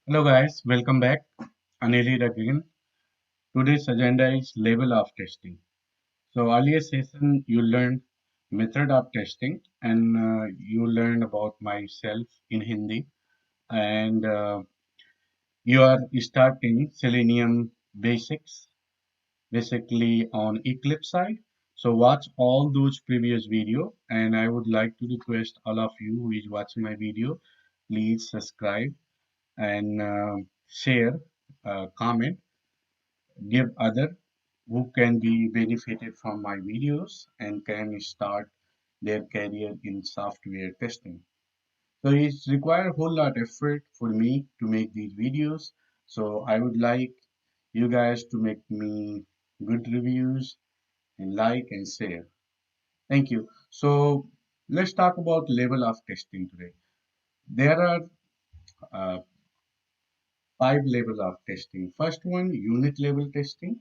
Hello guys, welcome back. Anil here again. Today's agenda is level of testing. So earlier session you learned method of testing and you learned about myself in Hindi and you are starting Selenium basics basically on Eclipse side. So watch all those previous video and I would like to request all of you who is watching my video, please subscribe and share, comment, give other who can be benefited from my videos and can start their career in software testing. So it's require a whole lot of effort for me to make these videos. So I would like you guys to make me good reviews and like and share. Thank you. So let's talk about level of testing today. There are uh, five levels of testing. First one, unit level testing.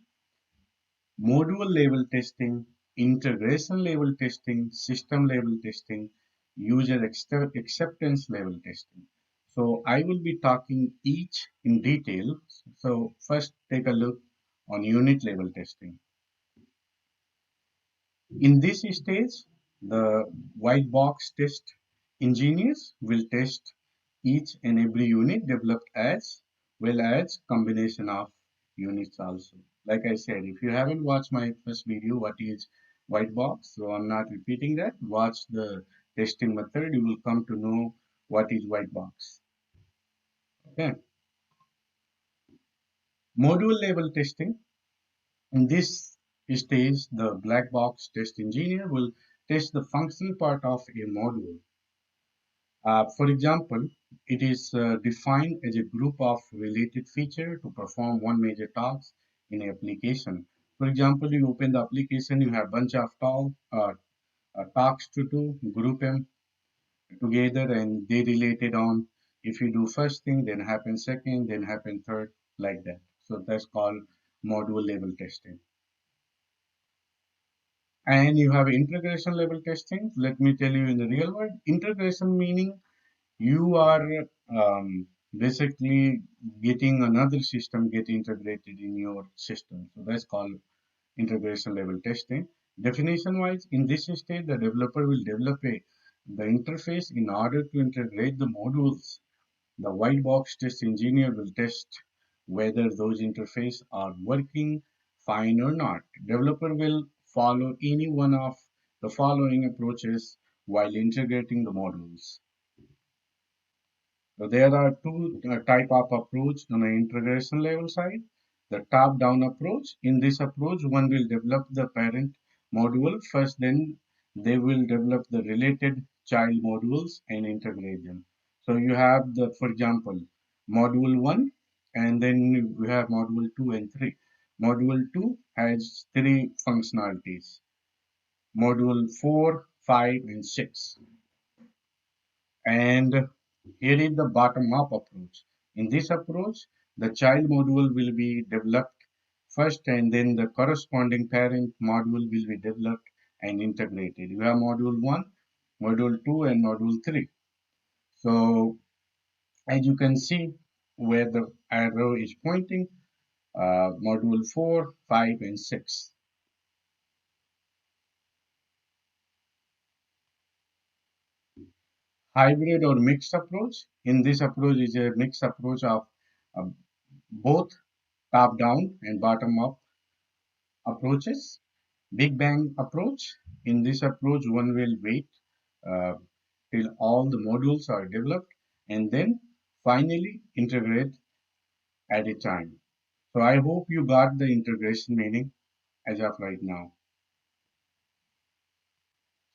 Module level testing, integration level testing, system level testing, acceptance level testing. So I will be talking each in detail. So first take a look on unit level testing. In this stage, the white box test engineers will test each and every unit developed as well as combination of units also. Like I said, if you haven't watched my first video, what is white box? So I'm not repeating that. Watch the testing method. You will come to know what is white box. Okay. Module level testing. In this stage, the black box test engineer will test the functional part of a module. For example, it is defined as a group of related features to perform one major task in an application. For example, you open the application, you have a bunch of tasks to do, group them together, and they related on. If you do first thing, then happen second, then happen third, like that. So that's called module level testing. And you have integration level testing. Let me tell you in the real world, integration meaning you are basically getting another system get integrated in your system. So that's called integration level testing. Definition wise, in this stage, the developer will develop the interface in order to integrate the modules. The white box test engineer will test whether those interfaces are working fine or not. Developer will follow any one of the following approaches while integrating the modules. So there are two type of approach on the integration level side. The top-down approach. In this approach, one will develop the parent module first, then they will develop the related child modules and integrate them. So you have the, for example, module 1 and then we have module 2 and 3. Module 2 has three functionalities. Module 4, 5 and 6. And here is the bottom-up approach. In this approach, the child module will be developed first and then the corresponding parent module will be developed and integrated. You have module 1, module 2 and module 3. So as you can see where the arrow is pointing, module 4, 5 and 6. Hybrid or mixed approach. In this approach is a mixed approach of uh, both top-down and bottom-up approaches. Big Bang approach. In this approach, one will wait uh, till all the modules are developed and then finally integrate at a time. So I hope you got the integration meaning as of right now.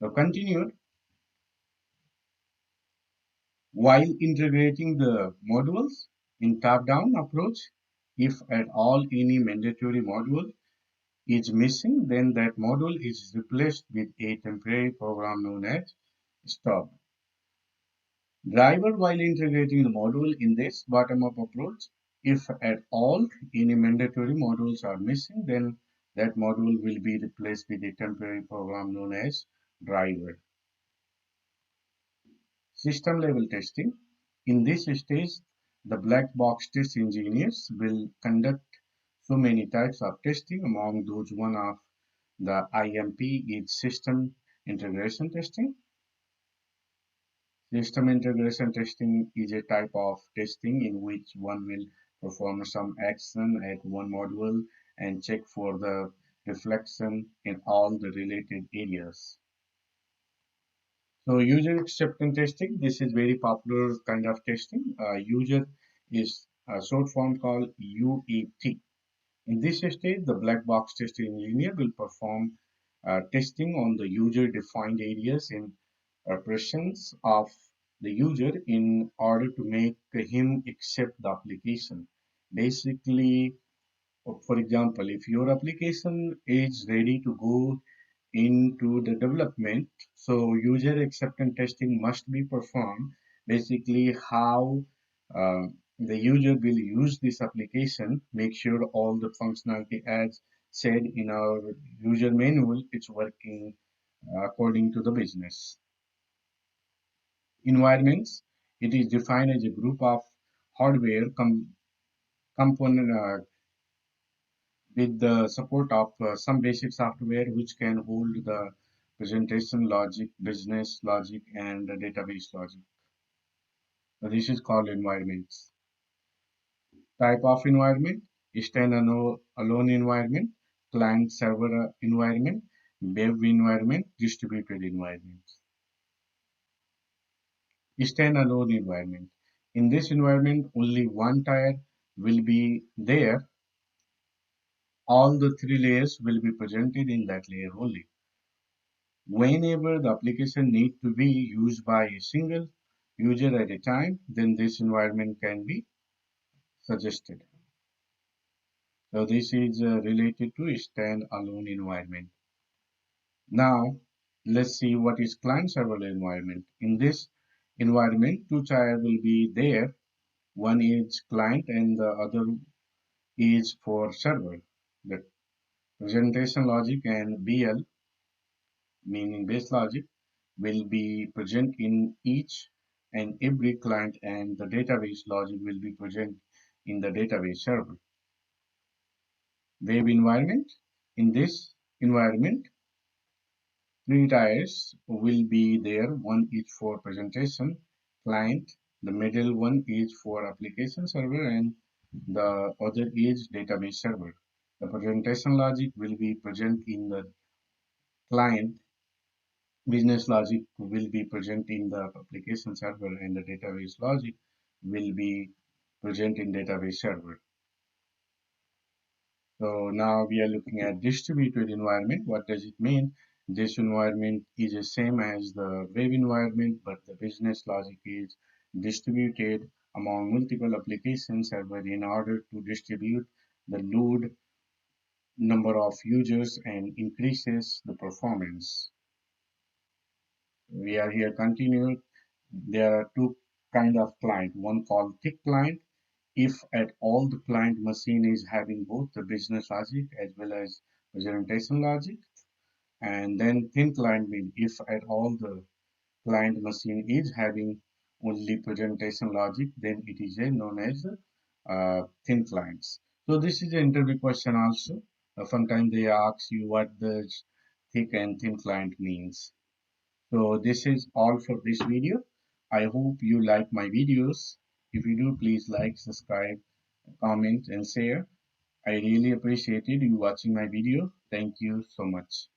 So continued. While integrating the modules in top-down approach, if at all any mandatory module is missing, then that module is replaced with a temporary program known as stop. Driver while integrating the module in this bottom-up approach, if at all any mandatory modules are missing, then that module will be replaced with a temporary program known as driver. System level testing. In this stage, The black box test engineers will conduct so many types of testing. Among those, one of the IMP is system integration testing. System integration testing is a type of testing in which one will perform some action at one module and check for the reflection in all the related areas. So user acceptance testing, this is very popular kind of testing. User is a short form called UAT. In this stage, the black box test engineer will perform testing on the user-defined areas in presence of the user in order to make him accept the application. Basically, for example, if your application is ready to go into the development, so user acceptance testing must be performed. Basically, how uh, the user will use this application, make sure all the functionality as said in our user manual, it's working according to the business. Environments, it is defined as a group of hardware component with the support of some basic software which can hold the presentation logic, business logic, and the database logic. So this is called environments. Type of environment, stand-alone environment, client-server environment, web environment, distributed environment. Stand-alone environment. In this environment, only one tier will be there. All the three layers will be presented in that layer only. Whenever the application need to be used by a single user at a time, then this environment can be suggested. So this is related to stand-alone environment. Now, let's see what is client-server environment. In this environment, two tiers will be there. One is client and the other is for server. The presentation logic and BL, meaning base logic, will be present in each and every client, and the database logic will be present in the database server. Web environment. In this environment, three tiers will be there. One is for presentation client, the middle one is for application server, and the other is database server. The presentation logic will be present in the client, business logic will be present in the application server, and the database logic will be present in database server. So now we are looking at distributed environment. What does it mean? This environment is the same as the web environment, but the business logic is distributed among multiple application server in order to distribute the load number of users and increases the performance. We are here continued. There are two kind of client, one called thick client. If at all the client machine is having both the business logic as well as presentation logic, and then thin client means if at all the client machine is having only presentation logic, then it is known as thin clients. So this is an interview question also. Sometimes they ask you what does thick and thin client means. So this is all for this video. I hope you like my videos. If you do, please like, subscribe, comment, and share. I really appreciated you watching my video. Thank you so much.